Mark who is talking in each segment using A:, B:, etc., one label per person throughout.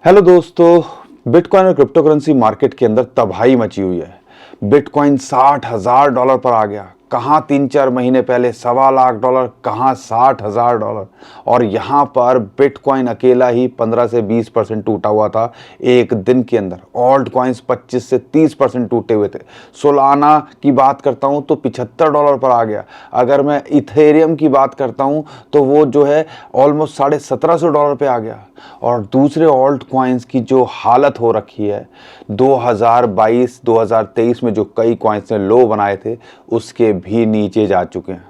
A: Hello दोस्तों, bitcoin और crypto currency market के अंदर तबाही मची हुई है। बिटकॉइन $60,000 पर आ गया। कहाँ 3-4 महीने पहले $1.25 लाख, कहाँ $60,000। और यहाँ पर बिटकॉइन अकेला ही 15 से 20% टूटा हुआ था एक दिन के अंदर। ऑल्ट कॉइन्स 25 से 30% टूटे हुए थे। सोलाना की बात करता हूँ तो $75 पर आ गया। अगर मैं इथेरियम की बात करता हूँ तो वो जो है ऑलमोस्ट $1750 पे आ गया। और दूसरे ऑल्ट कॉइन्स की जो हालत हो रखी है, 2022-2023 में जो कई कॉइन्स ने लो बनाए थे उसके भी नीचे जा चुके हैं।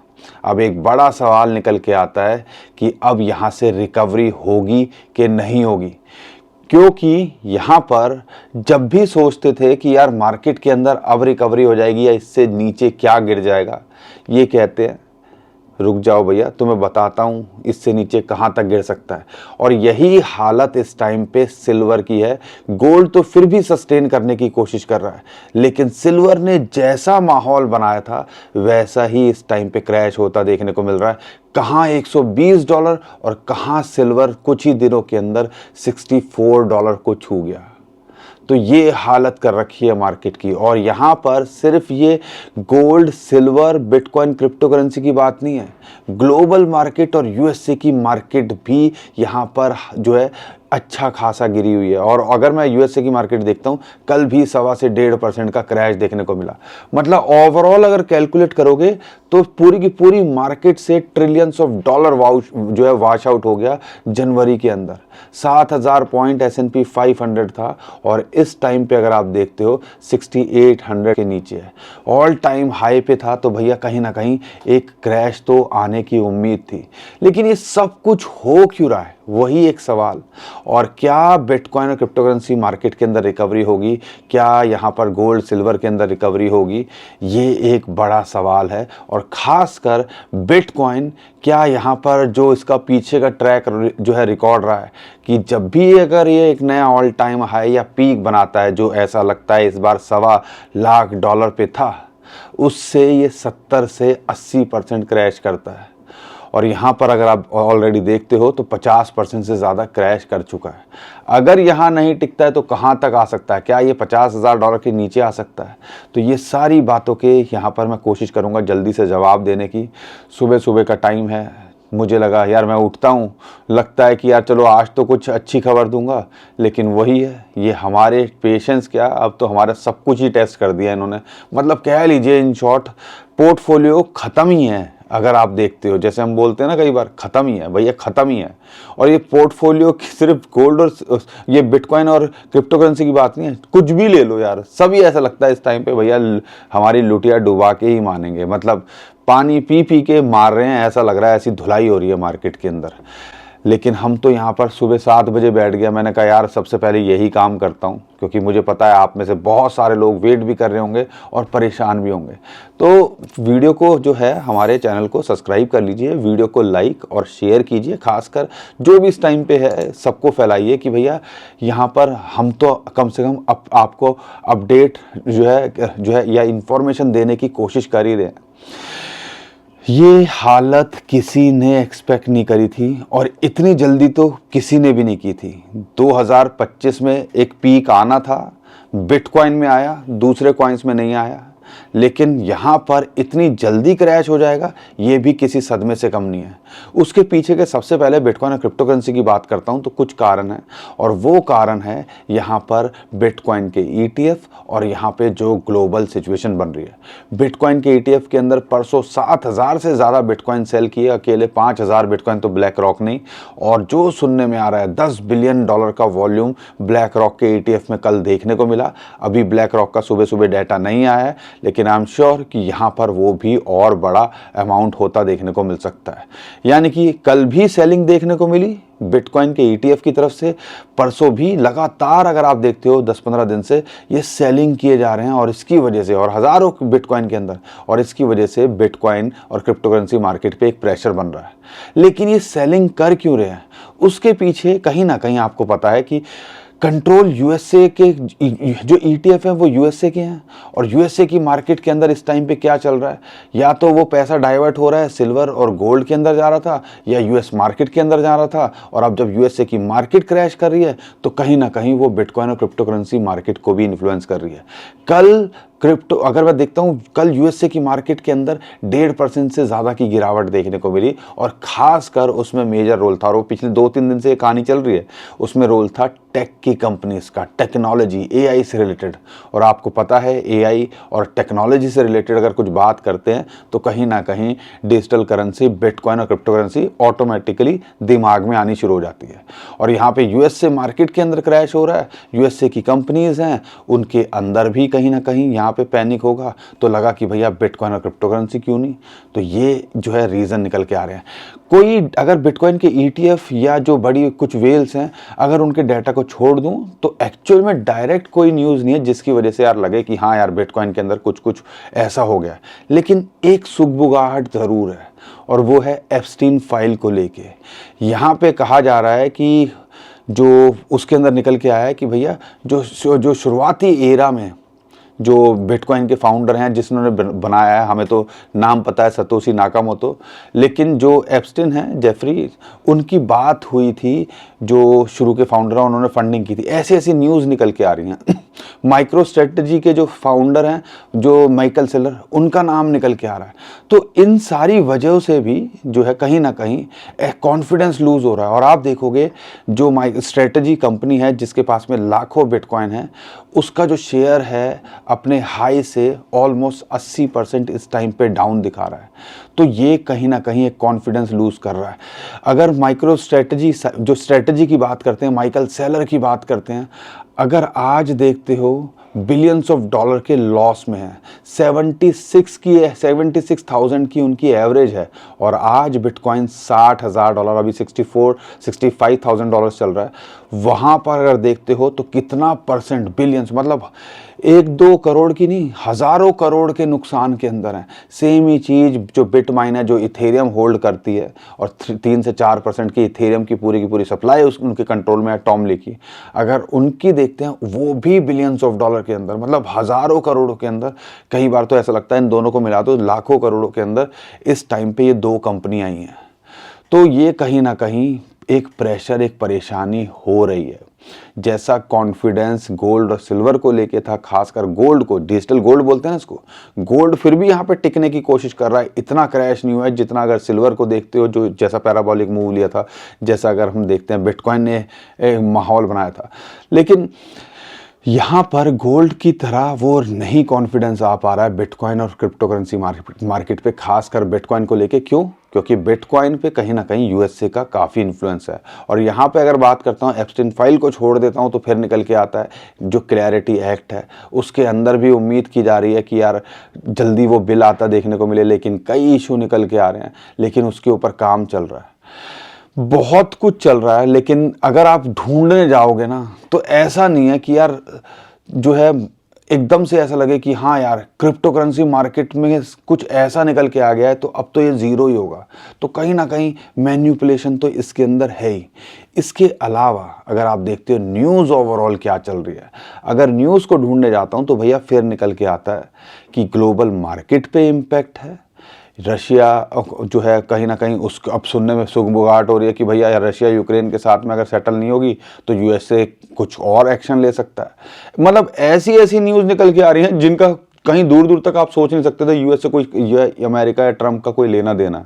A: अब एक बड़ा सवाल निकल के आता है कि अब यहाँ से रिकवरी होगी कि नहीं होगी, क्योंकि यहाँ पर जब भी सोचते थे कि यार मार्केट के अंदर अब रिकवरी हो जाएगी या इससे नीचे क्या गिर जाएगा, ये कहते हैं रुक जाओ भैया, तुम्हें बताता हूँ इससे नीचे कहाँ तक गिर सकता है। और यही हालत इस टाइम पे सिल्वर की है। गोल्ड तो फिर भी सस्टेन करने की कोशिश कर रहा है, लेकिन सिल्वर ने जैसा माहौल बनाया था वैसा ही इस टाइम पे क्रैश होता देखने को मिल रहा है। कहाँ $120 और कहाँ सिल्वर कुछ ही दिनों के अंदर $64 को छू गया। तो ये हालत कर रखी है मार्केट की। और यहाँ पर सिर्फ ये gold, silver, bitcoin, crypto currency की बात नहीं है। ग्लोबल मार्केट और यूएसए की मार्केट भी यहाँ पर जो है अच्छा खासा गिरी हुई है। और अगर मैं यूएसए की मार्केट देखता हूँ, कल भी 1.25 से 1.5% का क्रैश देखने को मिला। मतलब ओवरऑल अगर कैलकुलेट करोगे तो पूरी की पूरी मार्केट से ट्रिलियंस ऑफ डॉलर जो है वॉश आउट हो गया जनवरी के अंदर। 7,000 पॉइंट S&P 500 था और इस टाइम पे अगर आप देखते हो 6800 के नीचे है। ऑल टाइम हाई पे था। तो भैया कहीं ना कहीं एक क्रैश तो आने की उम्मीद थी, लेकिन ये सब कुछ हो क्यों रहा है, वही एक सवाल। और क्या बिटकॉइन और क्रिप्टो करेंसी मार्केट के अंदर रिकवरी होगी, क्या यहाँ पर गोल्ड सिल्वर के अंदर रिकवरी होगी, ये एक बड़ा सवाल है। और खासकर बिटकॉइन, क्या यहाँ पर जो इसका पीछे का ट्रैक जो है रिकॉर्ड रहा है कि जब भी अगर ये एक नया ऑल टाइम हाई या पीक बनाता है, जो ऐसा लगता है इस बार $1.25 पे था, उससे ये 70 से 80% क्रैश करता है। और यहाँ पर अगर आप ऑलरेडी देखते हो तो 50% से ज़्यादा क्रैश कर चुका है। अगर यहाँ नहीं टिकता है तो कहाँ तक आ सकता है, क्या ये $50,000 के नीचे आ सकता है? तो ये सारी बातों के यहाँ पर मैं कोशिश करूँगा जल्दी से जवाब देने की। सुबह सुबह का टाइम है, मुझे लगा यार मैं उठता हूँ, लगता है कि यार चलो आज तो कुछ अच्छी खबर दूंगा, लेकिन वही है, ये हमारे पेशेंस क्या, अब तो हमारा सब कुछ ही टेस्ट कर दिया इन्होंने। मतलब कह लीजिए इन शॉर्ट पोर्टफोलियो ख़त्म ही है। अगर आप देखते हो, जैसे हम बोलते हैं ना कई बार, ख़त्म ही है भैया, ख़त्म ही है। और ये पोर्टफोलियो सिर्फ गोल्ड और ये बिटकॉइन और क्रिप्टो करेंसी की बात नहीं है, कुछ भी ले लो यार, सभी ऐसा लगता है इस टाइम पे भैया हमारी लुटिया डुबा के ही मानेंगे। मतलब पानी पी पी के मार रहे हैं, ऐसा लग रहा है, ऐसी धुलाई हो रही है मार्केट के अंदर। लेकिन हम तो यहाँ पर सुबह 7 बजे बैठ गया। मैंने कहा यार सबसे पहले यही काम करता हूँ, क्योंकि मुझे पता है आप में से बहुत सारे लोग वेट भी कर रहे होंगे और परेशान भी होंगे। तो वीडियो को जो है, हमारे चैनल को सब्सक्राइब कर लीजिए, वीडियो को लाइक और शेयर कीजिए। खासकर जो भी इस टाइम पे है सबको फैलाइए कि भैया यहाँ पर हम तो कम से कम आपको अपडेट जो है या इन्फॉर्मेशन देने की कोशिश कर ही रहे हैं। ये हालत किसी ने एक्सपेक्ट नहीं करी थी और इतनी जल्दी तो किसी ने भी नहीं की थी। 2025 में एक पीक आना था, बिटकॉइन में आया, दूसरे कॉइन्स में नहीं आया। लेकिन यहाँ पर इतनी जल्दी क्रैश हो जाएगा, ये भी किसी सदमे से कम नहीं है। उसके पीछे के सबसे पहले बिटकॉइन और क्रिप्टो करेंसी की बात करता हूँ तो कुछ कारण हैं, और वो कारण है यहाँ पर बिटकॉइन के ETF और यहाँ पे जो ग्लोबल सिचुएशन बन रही है। बिटकॉइन के ETF के अंदर परसों 7,000 से ज़्यादा बिटकॉइन सेल किए, अकेले 5,000 बिटकॉइन तो ब्लैक रॉक नहीं। और जो सुनने में आ रहा है $10 बिलियन का वॉल्यूम ब्लैक रॉक के ETF में कल देखने को मिला। अभी ब्लैक रॉक का सुबह सुबह डाटा नहीं आया है, लेकिन आई एम श्योर कि यहाँ पर वो भी और बड़ा अमाउंट होता देखने को मिल सकता है। यानी कि कल भी सेलिंग देखने को मिली बिटकॉइन के ETF की तरफ से, परसों भी लगातार अगर आप देखते हो 10-15 दिन से ये सेलिंग किए जा रहे हैं। और इसकी वजह से, और हज़ारों बिटकॉइन के अंदर, और इसकी वजह से बिटकॉइन और क्रिप्टो करेंसी मार्केट पे एक प्रेशर बन रहा है। लेकिन ये सेलिंग कर क्यों रहे हैं, उसके पीछे कहीं ना कहीं आपको पता है कि कंट्रोल यूएसए के जो ईटीएफ है वो यूएसए के हैं, और यूएसए की मार्केट के अंदर इस टाइम पे क्या चल रहा है, या तो वो पैसा डाइवर्ट हो रहा है सिल्वर और गोल्ड के अंदर जा रहा था, या यूएस मार्केट के अंदर जा रहा था, और अब जब यूएसए की मार्केट क्रैश कर रही है तो कहीं ना कहीं वो बिटकॉइन और क्रिप्टो करेंसी मार्केट को भी इन्फ्लुएंस कर रही है। कल क्रिप्टो अगर मैं देखता हूँ, कल यूएसए की मार्केट के अंदर 1.5% से ज़्यादा की गिरावट देखने को मिली, और ख़ासकर उसमें मेजर रोल था, और वो पिछले 2-3 दिन से ये कहानी चल रही है, उसमें रोल था टेक की कंपनीज़ का, टेक्नोलॉजी, एआई से रिलेटेड। और आपको पता है एआई और टेक्नोलॉजी से रिलेटेड अगर कुछ बात करते हैं तो कहीं ना कहीं डिजिटल करेंसी, बिटकॉइन और क्रिप्टो करेंसी ऑटोमेटिकली दिमाग में आनी शुरू हो जाती है। और यहाँ पे यूएसए मार्केट के अंदर क्रैश हो रहा है, यूएसए की कंपनीज़ हैं उनके अंदर भी कहीं ना कहीं यहाँ पे पैनिक होगा, तो लगा कि भैया बिटकॉइन और क्रिप्टो करेंसी क्यों नहीं। तो ये जो है रीज़न निकल के आ रहे हैं। कोई अगर बिटकॉइन के ईटीएफ या जो बड़ी कुछ वेल्स हैं, अगर उनके डाटा को छोड़ दूं तो एक्चुअल में डायरेक्ट कोई न्यूज़ नहीं है जिसकी वजह से यार लगे कि हाँ यार बिटकॉइन के अंदर कुछ कुछ ऐसा हो गया। लेकिन एक सुगबुगाहट ज़रूर है, और वो है एप्स्टीन फाइल को लेके। यहाँ पे कहा जा रहा है कि जो उसके अंदर निकल के आया है कि भैया जो शुरुआती एरा में जो बिटकॉइन के फाउंडर हैं जिन्होंने बनाया है, हमें तो नाम पता है सतोशी नाकामोटो, लेकिन जो एप्स्टीन हैं जेफरी, उनकी बात हुई थी जो शुरू के फाउंडर हैं, उन्होंने फंडिंग की थी। ऐसी ऐसी न्यूज़ निकल के आ रही हैं। माइक्रो स्ट्रेटजी के जो फाउंडर हैं जो माइकल सेलर, उनका नाम निकल के आ रहा है। तो इन सारी वजहों से भी जो है कहीं ना कहीं कॉन्फिडेंस लूज हो रहा है। और आप देखोगे जो स्ट्रेटजी कंपनी है जिसके पास में लाखों बिटकॉइन है, उसका जो शेयर है अपने हाई से ऑलमोस्ट 80% इस टाइम पे डाउन दिखा रहा है। तो ये कहीं ना कहीं एक कॉन्फिडेंस लूज कर रहा है। अगर माइक्रो स्ट्रेटजी जो स्ट्रेटजी की बात करते हैं, माइकल सेलर की बात करते हैं, अगर आज देखते हो बिलियंस ऑफ डॉलर के लॉस में है, 76,000 की उनकी एवरेज है, और आज बिटकॉइन $60,000 अभी 65,000 डॉलर चल रहा है। वहाँ पर अगर देखते हो तो कितना परसेंट, बिलियंस मतलब 1-2 करोड़ की नहीं, हज़ारों करोड़ के नुकसान के अंदर है। सेम ही चीज़ जो बिटमाइन है जो इथेरियम होल्ड करती है, और 3 से 4% की इथेरियम की पूरी सप्लाई उनके कंट्रोल में है, टॉमली की। अगर उनकी देखते हैं वो भी बिलियंस ऑफ डॉलर के अंदर, मतलब हज़ारों करोड़ों के अंदर, कई बार तो ऐसा लगता है इन दोनों को मिला तो लाखों करोड़ों के अंदर इस टाइम पे ये 2 कंपनी आई हैं। तो ये कहीं ना कहीं एक प्रेशर, एक परेशानी हो रही है। जैसा कॉन्फिडेंस गोल्ड और सिल्वर को लेके था, खासकर गोल्ड को, डिजिटल गोल्ड बोलते हैं ना इसको, गोल्ड फिर भी यहाँ पे टिकने की कोशिश कर रहा है, इतना क्रैश नहीं हुआ है जितना अगर सिल्वर को देखते हो जो जैसा पैराबोलिक मूव लिया था, जैसा अगर हम देखते हैं बिटकॉइन ने एक माहौल बनाया था। लेकिन यहाँ पर गोल्ड की तरह वो नहीं कॉन्फिडेंस आ पा रहा है बिटकॉइन और क्रिप्टो करेंसी मार्केट पे, खासकर बिटकॉइन को लेके। क्यों? क्योंकि बिटकॉइन पे कहीं ना कहीं यूएसए का काफ़ी इन्फ्लुएंस है। और यहाँ पे अगर बात करता हूँ, एप्स्टीन फाइल को छोड़ देता हूँ तो फिर निकल के आता है जो क्लैरिटी एक्ट है, उसके अंदर भी उम्मीद की जा रही है कि यार जल्दी वो बिल आता देखने को मिले, लेकिन कई इशू निकल के आ रहे हैं, लेकिन उसके ऊपर काम चल रहा है, बहुत कुछ चल रहा है। लेकिन अगर आप ढूंढने जाओगे ना तो ऐसा नहीं है कि यार जो है एकदम से ऐसा लगे कि हाँ यार क्रिप्टो करेंसी मार्केट में कुछ ऐसा निकल के आ गया है तो अब तो ये ज़ीरो ही होगा। तो कहीं ना कहीं मैन्युपुलेशन तो इसके अंदर है ही। इसके अलावा अगर आप देखते हो न्यूज़ ओवरऑल क्या चल रही है, अगर न्यूज़ को ढूंढने जाता हूँ तो भैया फिर निकल के आता है कि ग्लोबल मार्केट पे इम्पैक्ट है, रशिया जो है कहीं ना कहीं उसको अब सुनने में सुगबुगाहट हो रही है कि भैया रशिया यूक्रेन के साथ में अगर सेटल नहीं होगी तो यूएसए कुछ और एक्शन ले सकता है। मतलब ऐसी ऐसी न्यूज़ निकल के आ रही हैं जिनका कहीं दूर दूर तक आप सोच नहीं सकते थे यूएसए कोई अमेरिका या ट्रंप का कोई लेना देना।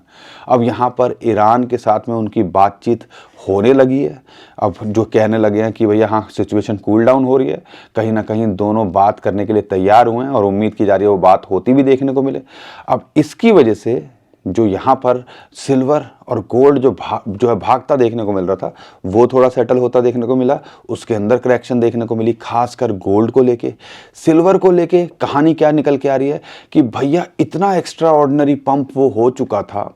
A: अब यहाँ पर ईरान के साथ में उनकी बातचीत होने लगी है। अब जो कहने लगे हैं कि भैया हाँ सिचुएशन कूल डाउन हो रही है, कहीं ना कहीं दोनों बात करने के लिए तैयार हुए हैं और उम्मीद की जा रही है वो बात होती भी देखने को मिले। अब इसकी वजह से जो यहाँ पर सिल्वर और गोल्ड जो है भागता देखने को मिल रहा था वो थोड़ा सेटल होता देखने को मिला, उसके अंदर करेक्शन देखने को मिली। खासकर गोल्ड को लेके, सिल्वर को लेके कहानी क्या निकल के आ रही है कि भैया इतना एक्स्ट्रा ऑर्डिनरी पंप वो हो चुका था।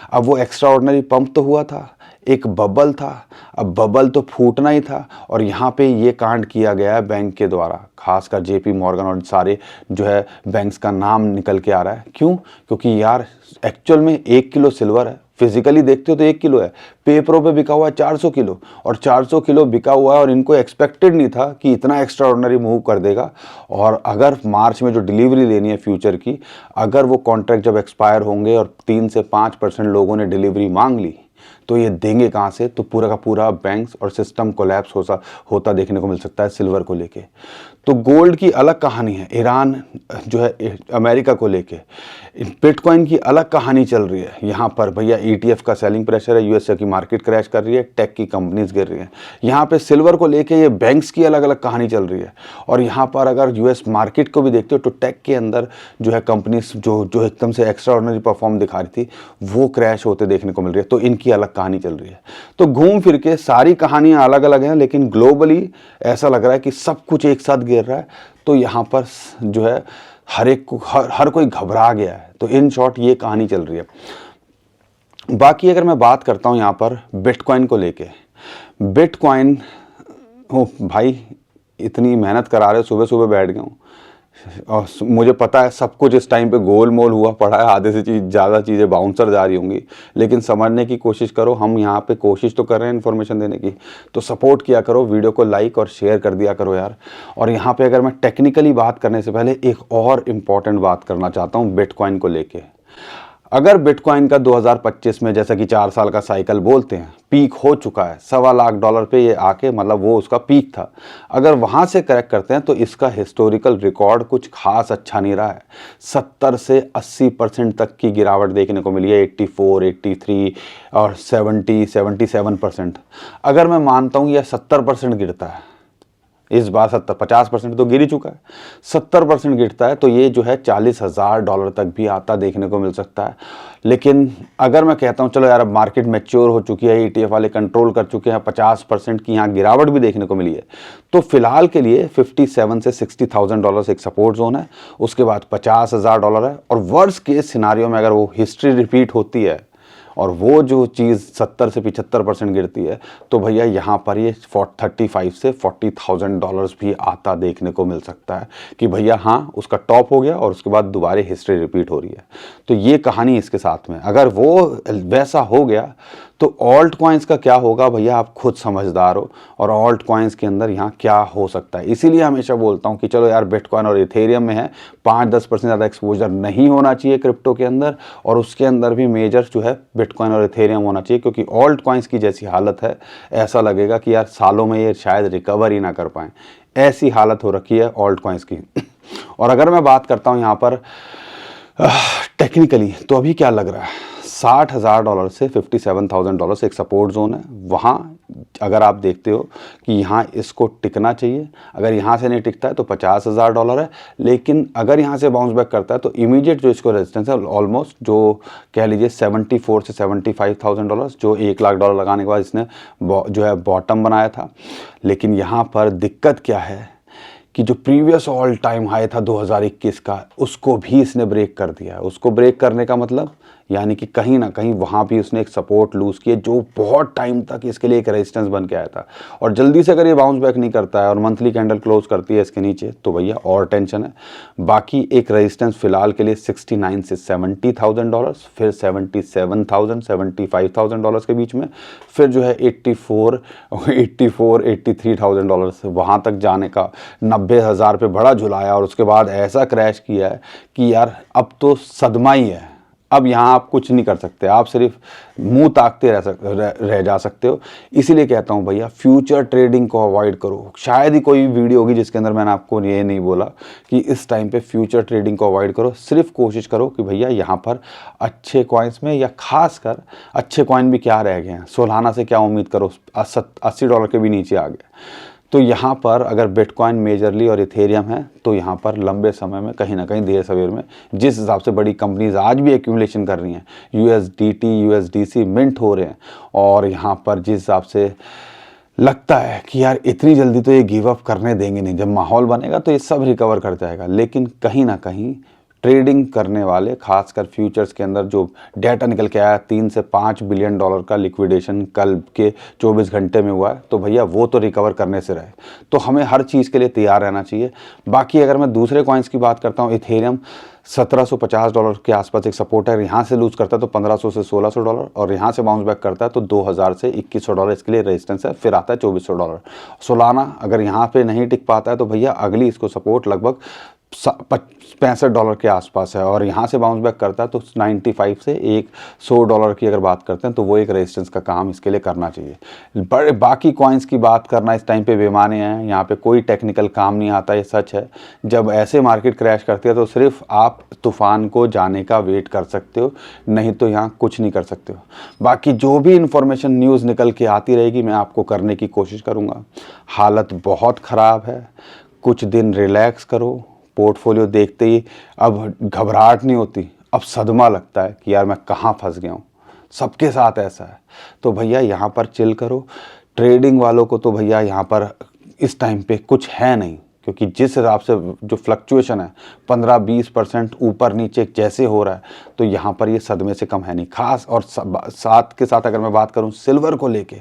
A: अब वो एक्स्ट्रा ऑर्डिनरी पंप तो हुआ था, एक बबल था, अब बबल तो फूटना ही था। और यहाँ पे ये कांड किया गया है बैंक के द्वारा, खासकर जेपी मॉर्गन और सारे जो है बैंक्स का नाम निकल के आ रहा है। क्यों? क्योंकि यार एक्चुअल में 1 किलो सिल्वर है फिजिकली देखते हो तो 1 किलो है, पेपरों पे बिका हुआ है 400 किलो, और 400 किलो बिका हुआ है और इनको एक्सपेक्टेड नहीं था कि इतना एक्स्ट्रा ऑर्डिनरी मूव कर देगा। और अगर मार्च में जो डिलीवरी लेनी है फ्यूचर की, अगर वो कॉन्ट्रैक्ट जब एक्सपायर होंगे और 3 से 5% लोगों ने डिलीवरी मांग ली, तो ये देंगे कहाँ से? तो पूरा का पूरा बैंक्स और सिस्टम कोलैप्स होता देखने को मिल सकता है सिल्वर को लेके। तो गोल्ड की अलग कहानी है, ईरान जो है अमेरिका को लेके। बिटकॉइन की अलग कहानी चल रही है। यहाँ पर भैया ETF का सेलिंग प्रेशर है, यूएसए की मार्केट क्रैश कर रही है, टेक की कंपनीज गिर रही हैं। यहाँ पे सिल्वर को लेके ये बैंक्स की अलग अलग कहानी चल रही है। और यहाँ पर अगर यूएस मार्केट को भी देखते हो तो टेक के अंदर जो है कंपनीज जो एकदम से एक्स्ट्रा ऑर्डिनरी परफॉर्म दिखा रही थी, वो क्रैश होते देखने को मिल रही है। तो इनकी अलग कहानी चल रही है। तो घूम फिर के सारी कहानियाँ अलग अलग हैं, लेकिन ग्लोबली ऐसा लग रहा है कि सब कुछ एक साथ गिर रहा है। तो यहाँ पर जो है हर कोई घबरा गया है। तो इन शॉर्ट ये कहानी चल रही है। बाकी अगर मैं बात करता हूँ यहाँ पर बिटकॉइन को लेके, बिटकॉइन हो भाई, इतनी मेहनत करा रहे, सुबह सुबह बैठ गया हूँ और मुझे पता है सब कुछ इस टाइम पे गोल मोल हुआ पड़ा है, आधे से ज़्यादा चीज़ें बाउंसर जा रही होंगी, लेकिन समझने की कोशिश करो। हम यहाँ पे कोशिश तो कर रहे हैं इन्फॉर्मेशन देने की, तो सपोर्ट किया करो, वीडियो को लाइक और शेयर कर दिया करो यार। और यहाँ पे अगर मैं टेक्निकली बात करने से पहले एक और इम्पॉर्टेंट बात करना चाहता हूँ बिटकॉइन को लेके। अगर बिटकॉइन का 2025 में, जैसा कि 4 साल का साइकिल बोलते हैं, पीक हो चुका है, $1.25 पे ये आके, मतलब वो उसका पीक था, अगर वहाँ से करेक्ट करते हैं तो इसका हिस्टोरिकल रिकॉर्ड कुछ खास अच्छा नहीं रहा है। 70 से 80% तक की गिरावट देखने को मिली है, 84, 83 और 70, 77%। अगर मैं मानता हूँ यह 70% गिरता है, इस बार 50% तो गिर ही चुका है, 70% गिरता है तो ये जो है $40,000 तक भी आता देखने को मिल सकता है। लेकिन अगर मैं कहता हूँ चलो यार अब मार्केट मैच्योर हो चुकी है, ETF वाले कंट्रोल कर चुके हैं, 50% की यहाँ गिरावट भी देखने को मिली है, तो फिलहाल के लिए $57,000 से $60,000 एक सपोर्ट जोन है। उसके बाद $50,000 है। और वर्स्ट केस सिनारियो में अगर वो हिस्ट्री रिपीट होती है और वो जो चीज़ 70 से 75% गिरती है, तो भैया यहाँ पर ये 35 से $40,000 भी आता देखने को मिल सकता है कि भैया हाँ उसका टॉप हो गया और उसके बाद दोबारा हिस्ट्री रिपीट हो रही है। तो ये कहानी इसके साथ में, अगर वो वैसा हो गया तो ऑल्ट कॉइन्स का क्या होगा भैया, आप खुद समझदार हो। और ऑल्ट कॉइन्स के अंदर यहाँ क्या हो सकता है, इसीलिए हमेशा बोलता हूँ कि चलो यार बिटकॉइन और इथेरियम में है, 5-10% ज़्यादा एक्सपोजर नहीं होना चाहिए क्रिप्टो के अंदर, और उसके अंदर भी मेजर जो है बिटकॉइन और इथेरियम होना चाहिए, क्योंकि ऑल्ट कॉइन्स की जैसी हालत है, ऐसा लगेगा कि यार सालों में ये शायद रिकवर ही ना कर पाएँ, ऐसी हालत हो रखी है ऑल्ट कॉइन्स की। और अगर मैं बात करता हूँ यहाँ पर टेक्निकली, तो अभी क्या लग रहा है, $60,000 से $57,000 एक सपोर्ट जोन है। वहाँ अगर आप देखते हो कि यहाँ इसको टिकना चाहिए, अगर यहाँ से नहीं टिकता है तो $50,000 है। लेकिन अगर यहाँ से बाउंस बैक करता है तो इमीडिएट जो इसको रेजिस्टेंस है ऑलमोस्ट जो कह लीजिए 74 से $75,000, जो $1,00,000 लगाने के बाद इसने जो है बॉटम बनाया था। लेकिन यहाँ पर दिक्कत क्या है कि जो प्रीवियस ऑल टाइम हाई था 2021 का, उसको भी इसने ब्रेक कर दिया है। उसको ब्रेक करने का मतलब यानी कि कहीं ना कहीं वहाँ भी उसने एक सपोर्ट लूज़ किया, जो बहुत टाइम तक इसके लिए एक रेजिस्टेंस बन के आया था। और जल्दी से अगर ये बाउंस बैक नहीं करता है और मंथली कैंडल क्लोज करती है इसके नीचे, तो भैया और टेंशन है। बाकी एक रेजिस्टेंस फिलहाल के लिए $69,000 से $70,000, फिर $77,000 $75,000 के बीच में, फिर जो है $83,000 वहाँ तक जाने का 90,000 पे बड़ा झुलाया, और उसके बाद ऐसा क्रैश किया है कि यार अब तो सदमा ही है। अब यहाँ आप कुछ नहीं कर सकते, आप सिर्फ मुंह ताकते रह जा सकते हो। इसीलिए कहता हूँ भैया फ्यूचर ट्रेडिंग को अवॉइड करो। शायद ही कोई वीडियो होगी जिसके अंदर मैंने आपको ये नहीं बोला कि इस टाइम पे फ्यूचर ट्रेडिंग को अवॉइड करो। सिर्फ कोशिश करो कि भैया यहाँ पर अच्छे कॉइन्स में, या खासकर अच्छे कॉइन भी क्या रह गए हैं, सोलाना से क्या उम्मीद करो, $80 के भी नीचे आ गए। तो यहाँ पर अगर बिटकॉइन मेजरली और इथेरियम है, तो यहाँ पर लंबे समय में कहीं ना कहीं देर सवेर में, जिस हिसाब से बड़ी कंपनीज आज भी एक्यूमुलेशन कर रही हैं, USDT USDC मिंट हो रहे हैं, और यहाँ पर जिस हिसाब से लगता है कि यार इतनी जल्दी तो ये गिव अप करने देंगे नहीं, जब माहौल बनेगा तो ये सब रिकवर कर जाएगा। लेकिन कहीं ना कहीं ट्रेडिंग करने वाले, खासकर फ्यूचर्स के अंदर जो डाटा निकल के आया 3 से 5 बिलियन डॉलर का लिक्विडेशन कल के 24 घंटे में हुआ है, तो भैया वो तो रिकवर करने से रहे। तो हमें हर चीज़ के लिए तैयार रहना चाहिए। बाकी अगर मैं दूसरे कॉइन्स की बात करता हूँ, इथेरियम $1750 के आसपास एक सपोर्ट है, यहाँ से लूज करता है तो $1500 से $1600, और यहाँ से बाउंस बैक करता है तो $2000 से $2100 इसके लिए रेजिस्टेंस है, फिर आता है $2400। सोलाना अगर यहाँ पे नहीं टिक पाता है तो भैया अगली इसको सपोर्ट लगभग $65 के आसपास है, और यहाँ से बाउंस बैक करता है तो 95 से $100 की अगर बात करते हैं तो वो एक रेजिस्टेंस का काम इसके लिए करना चाहिए। बड़े बाकी कॉइन्स की बात करना इस टाइम पे बेमाने हैं, यहाँ पे कोई टेक्निकल काम नहीं आता, ये सच है। जब ऐसे मार्केट क्रैश करती है तो सिर्फ आप तूफान को जाने का वेट कर सकते हो, नहीं तो यहाँ कुछ नहीं कर सकते हो। बाकी जो भी इंफॉर्मेशन न्यूज़ निकल के आती रहेगी मैं आपको करने की कोशिश करूँगा। हालत बहुत ख़राब है, कुछ दिन रिलैक्स करो। पोर्टफोलियो देखते ही अब घबराहट नहीं होती, अब सदमा लगता है कि यार मैं कहाँ फंस गया हूँ। सबके साथ ऐसा है, तो भैया यहाँ पर चिल करो। ट्रेडिंग वालों को तो भैया यहाँ पर इस टाइम पे कुछ है नहीं, क्योंकि जिस हिसाब से जो फ्लक्चुएशन है 15-20% ऊपर नीचे जैसे हो रहा है, तो यहाँ पर ये सदमे से कम है नहीं। खास और साथ के साथ अगर मैं बात करूँ सिल्वर को लेके,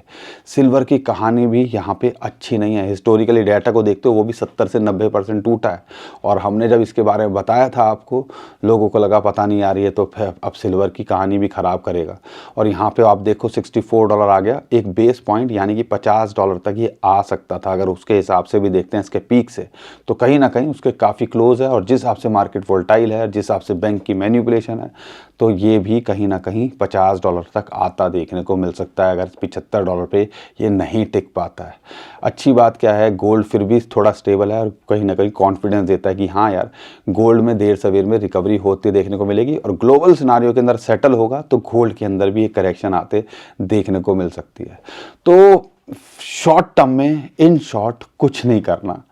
A: सिल्वर की कहानी भी यहाँ पे अच्छी नहीं है। हिस्टोरिकली डाटा को देखते हो वो भी 70 से 90% टूटा है, और हमने जब इसके बारे में बताया था आपको, लोगों को लगा पता नहीं आ रही है, तो फिर अब सिल्वर की कहानी भी ख़राब करेगा। और यहाँ पर आप देखो $64 आ गया, एक बेस पॉइंट यानी कि $50 तक ये आ सकता था अगर उसके हिसाब से भी देखते हैं इसके पीक से, तो कहीं ना कहीं उसके काफ़ी क्लोज है। और जिस हिसाब से मार्केट वोल्टाइल है, जिस हिसाब से बैंक की मैनिपुलेशन है, तो ये भी कहीं ना कहीं $50 तक आता देखने को मिल सकता है अगर $75 पे ये नहीं टिक पाता है। अच्छी बात क्या है, गोल्ड फिर भी थोड़ा स्टेबल है और कहीं ना कहीं कॉन्फिडेंस देता है कि हाँ यार, गोल्ड में देर सवेर में रिकवरी होती देखने को मिलेगी, और ग्लोबल सिनारियो के अंदर सेटल होगा तो गोल्ड के अंदर भी एक करेक्शन आते देखने को मिल सकती है। तो शॉर्ट टर्म में इन शॉर्ट कुछ नहीं करना,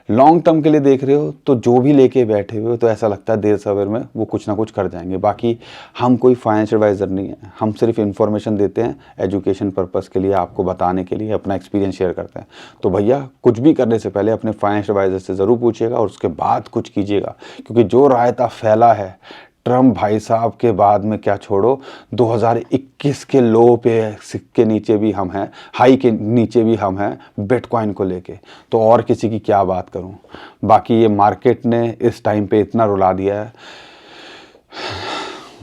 A: लॉन्ग टर्म के लिए देख रहे हो तो जो भी लेके बैठे हुए हो तो ऐसा लगता है देर सवेर में वो कुछ ना कुछ कर जाएंगे। बाकी हम कोई फाइनेंशियल एडवाइज़र नहीं है, हम सिर्फ इन्फॉर्मेशन देते हैं एजुकेशन पर्पस के लिए, आपको बताने के लिए, अपना एक्सपीरियंस शेयर करते हैं। तो भैया कुछ भी करने से पहले अपने फाइनेंशियल एडवाइज़र से ज़रूर पूछिएगा और उसके बाद कुछ कीजिएगा, क्योंकि जो रायता फैला है ट्रम्प भाई साहब के बाद में क्या छोड़ो, 2021 के लो पे के नीचे भी हम हैं, हाई के नीचे भी हम हैं बिटकॉइन को लेके, तो और किसी की क्या बात करूं। बाकी ये मार्केट ने इस टाइम पे इतना रुला दिया है,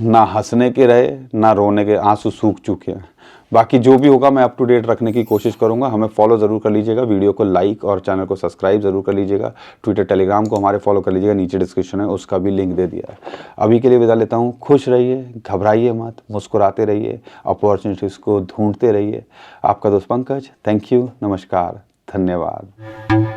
A: ना हंसने के रहे ना रोने के, आंसू सूख चुके हैं। बाकी जो भी होगा मैं अप टू डेट रखने की कोशिश करूंगा। हमें फॉलो ज़रूर कर लीजिएगा, वीडियो को लाइक और चैनल को सब्सक्राइब ज़रूर कर लीजिएगा। ट्विटर टेलीग्राम को हमारे फॉलो कर लीजिएगा, नीचे डिस्क्रिप्शन है उसका भी लिंक दे दिया है। अभी के लिए विदा लेता हूँ, खुश रहिए, घबराइए मत, मुस्कुराते रहिए, अपॉर्चुनिटीज़ को ढूंढते रहिए। आपका दोस्त पंकज, थैंक यू, नमस्कार, धन्यवाद।